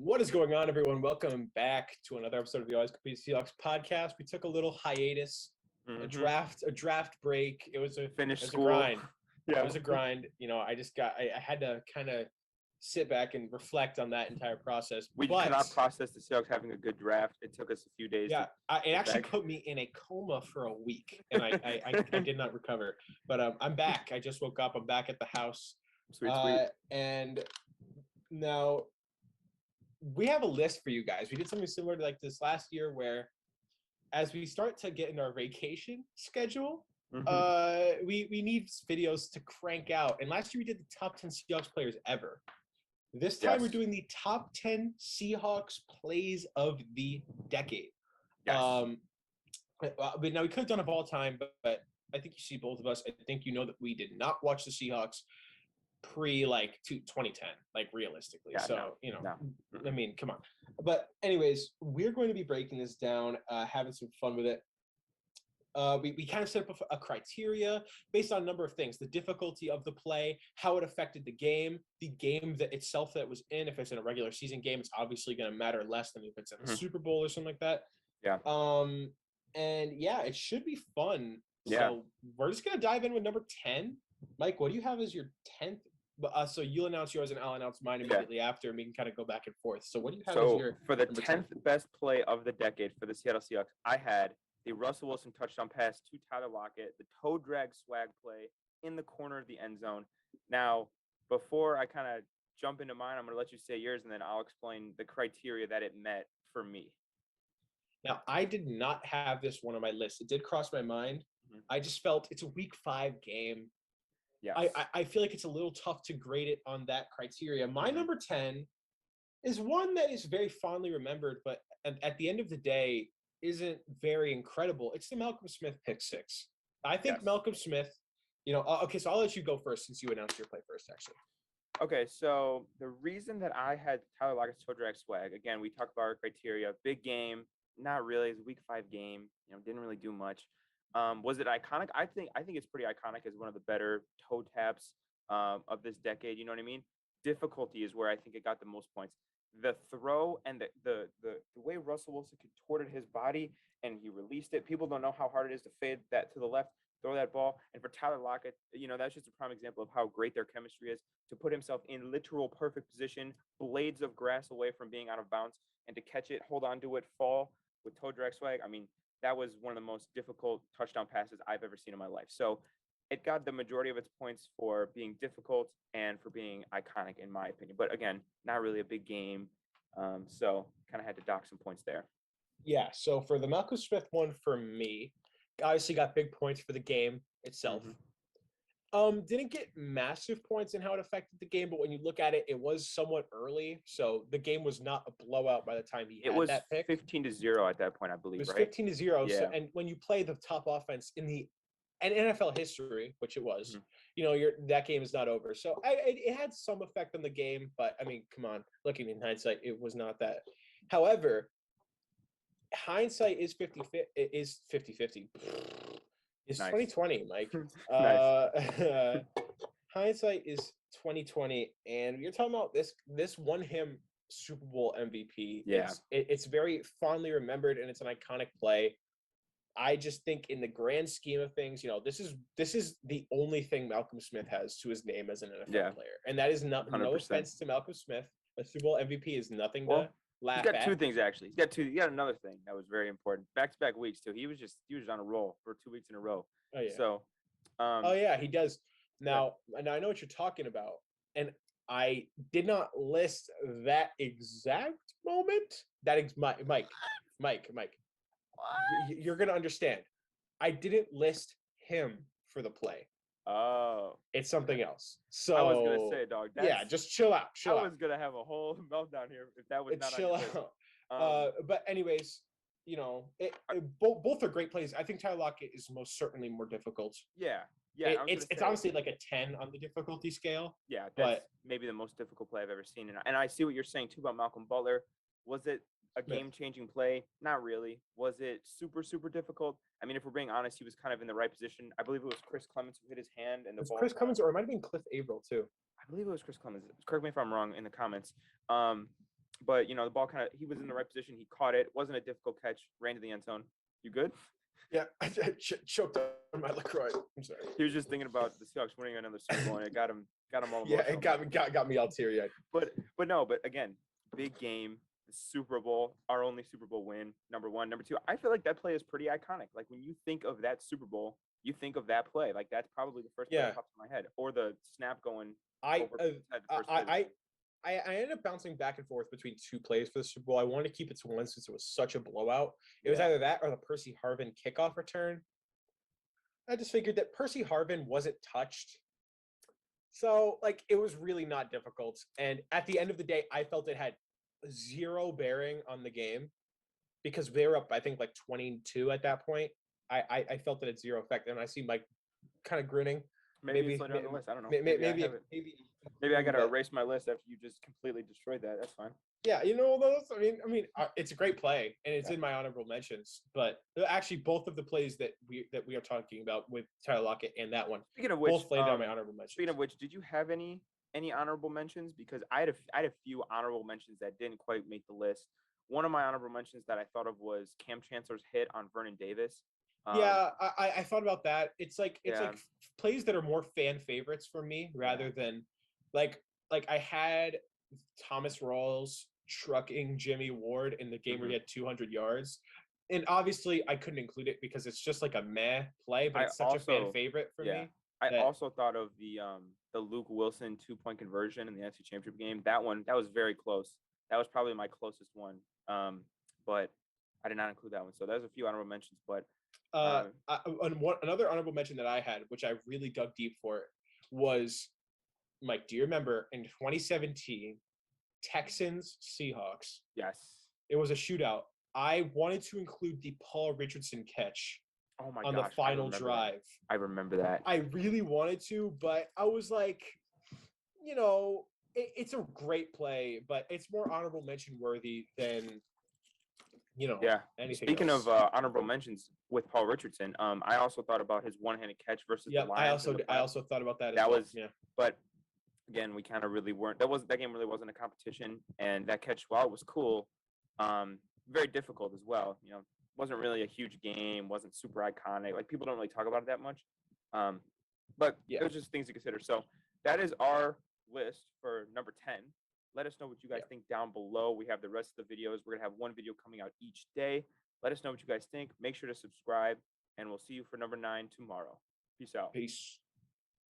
What is going on, everyone? Welcome back to another episode of the Always Complete Seahawks podcast. We took a little hiatus, a draft break. It was a grind. Yeah, it was a grind. I had to kind of sit back and reflect on that entire process. We could not process the Seahawks having a good draft. It took us a few days. Yeah, it actually put me in a coma for a week, and I did not recover. But I'm back. I just woke up. I'm back at the house. Sweet. And now we have a list for you guys. We did something similar to like this last year where as we start to get in our vacation schedule, we need videos to crank out. And last year we did the top 10 Seahawks players ever. This time we're doing the top 10 Seahawks plays of the decade. Yes. But now we could have done it of all time, but I think you see both of us. I think you know that we did not watch the Seahawks pre 2010, realistically. I mean, come on. But anyways, we're going to be breaking this down, having some fun with it. We kind of set up a criteria based on a number of things: the difficulty of the play, how it affected the game that itself that was in. If it's in a regular season game, it's obviously going to matter less than if it's in the Super Bowl or something like that. Yeah. And yeah, it should be fun. Yeah. So we're just going to dive in with number 10. Mike, what do you have as your 10th? So you'll announce yours and I'll announce mine immediately after, and we can kind of go back and forth. So what do you have as your for the 10th best play of the decade for the Seattle Seahawks? I had the Russell Wilson touchdown pass to Tyler Lockett, the toe drag swag play in the corner of the end zone. Now, before I kind of jump into mine, I'm going to let you say yours, and then I'll explain the criteria that it met for me. Now, I did not have this one on my list. It did cross my mind. I just felt it's a week 5 game. Yes. I feel like it's a little tough to grade it on that criteria. My number 10 is one that is very fondly remembered, but at the end of the day, isn't very incredible. It's the Malcolm Smith pick 6. I think Malcolm Smith, okay, so I'll let you go first since you announced your play first, actually. Okay, so the reason that I had Tyler Lockett's toe drag swag, again, we talked about our criteria, big game, not really, it's a week 5 game, didn't really do much. Was it iconic? I think it's pretty iconic as one of the better toe taps of this decade. You know what I mean? Difficulty is where I think it got the most points. The throw and the way Russell Wilson contorted his body and he released it. People don't know how hard it is to fade that to the left, throw that ball. And for Tyler Lockett, that's just a prime example of how great their chemistry is, to put himself in literal perfect position, blades of grass away from being out of bounds, and to catch it, hold on to it, fall with toe drag swag. I mean, that was one of the most difficult touchdown passes I've ever seen in my life. So it got the majority of its points for being difficult and for being iconic, in my opinion. But again, not really a big game. So kind of had to dock some points there. Yeah. So for the Malcolm Smith one for me, obviously got big points for the game itself. Didn't get massive points in how it affected the game, but when you look at it, it was somewhat early. So the game was not a blowout by the time he had that pick. It was 15-0 at that point, I believe, right? It was 15-0. Yeah. So, and when you play the top offense in NFL history, which it was, that game is not over. So it had some effect on the game, but I mean, come on, looking in hindsight, it was not that. However, hindsight is 50-50. It's nice. 2020, Mike. Hindsight is 2020, and you're talking about this won him Super Bowl MVP. Yeah, it's very fondly remembered, and it's an iconic play. I just think, in the grand scheme of things, this is the only thing Malcolm Smith has to his name as an NFL player, and that is not 100%. No offense to Malcolm Smith. A Super Bowl MVP is nothing to laugh at. He's got 2 things actually. He got another thing that was very important. Back-to-back weeks too. He was on a roll for 2 weeks in a row. Oh yeah. So. He does. Now I know what you're talking about, and I did not list that exact moment. Mike. You're gonna understand. I didn't list him for the play. Oh, it's something else. So I was gonna say, dog. Just chill out. I was gonna have a whole meltdown here if that was not chill out. But anyways, both are great plays. I think Tyler Lockett is most certainly more difficult. Yeah. It's honestly like a 10 on the difficulty scale. Yeah, that's maybe the most difficult play I've ever seen. And I see what you're saying too about Malcolm Butler. Was it a game-changing play? Not really. Was it super, super difficult? I mean, if we're being honest, he was kind of in the right position. I believe it was Chris Clemens who hit his hand and the ball. Chris Clemens, or it might have been Cliff Averill too. I believe it was Chris Clemens. Correct me if I'm wrong in the comments. But the ball he was in the right position. He caught it. Wasn't a difficult catch. Ran to the end zone. You good? Yeah, I choked on my LaCroix. I'm sorry. He was just thinking about the Seahawks winning another Super Bowl, and it got him all. Yeah, it got me all teary-eyed. But again, big game. The Super Bowl, our only Super Bowl win. Number one, number two. I feel like that play is pretty iconic. Like when you think of that Super Bowl, you think of that play. Like that's probably the first play that pops in my head, or the snap going. I ended up bouncing back and forth between two plays for the Super Bowl. I wanted to keep it to one since it was such a blowout. It was either that or the Percy Harvin kickoff return. I just figured that Percy Harvin wasn't touched. So, like, it was really not difficult. And at the end of the day, I felt it had zero bearing on the game because they were up, I think, like 22 at that point. I felt that it had zero effect. And I see Mike kind of grinning. Maybe it's later on the list. I don't know. Maybe I got to erase my list after you just completely destroyed that. That's fine. Yeah, those. I mean, it's a great play, and it's in my honorable mentions. But actually, both of the plays that we are talking about with Tyler Lockett and that one, speaking of which, both played on my honorable mentions. Speaking of which, did you have any honorable mentions? Because I had a few honorable mentions that didn't quite make the list. One of my honorable mentions that I thought of was Cam Chancellor's hit on Vernon Davis. I thought about that. It's like plays that are more fan favorites for me rather than like I had Thomas Rawls trucking Jimmy Ward in the game where he had 200 yards. And obviously I couldn't include it because it's just like a meh play, but it's such a fan favorite for me. I also thought of the Luke Wilson 2-point conversion in the NFC Championship game. That was very close. That was probably my closest one. But I did not include that one. So there's a few honorable mentions, but another honorable mention that I had, which I really dug deep for, was, Mike, do you remember in 2017, Texans Seahawks? Yes. It was a shootout. I wanted to include the Paul Richardson catch on the final drive. I remember that. I really wanted to, but I was like, it's a great play, but it's more honorable mention worthy than anything Speaking else. of honorable mentions with Paul Richardson, I also thought about his one-handed catch versus the Lions. I also thought about that. But again, we kind of really weren't. That game really wasn't a competition, and that catch, while it was cool, very difficult as well. Wasn't really a huge game, wasn't super iconic. Like people don't really talk about it that much. But it was just things to consider. So that is our list for number 10. Let us know what you guys think down below. We have the rest of the videos. We're going to have one video coming out each day. Let us know what you guys think. Make sure to subscribe, and we'll see you for number 9 tomorrow. Peace out. Peace.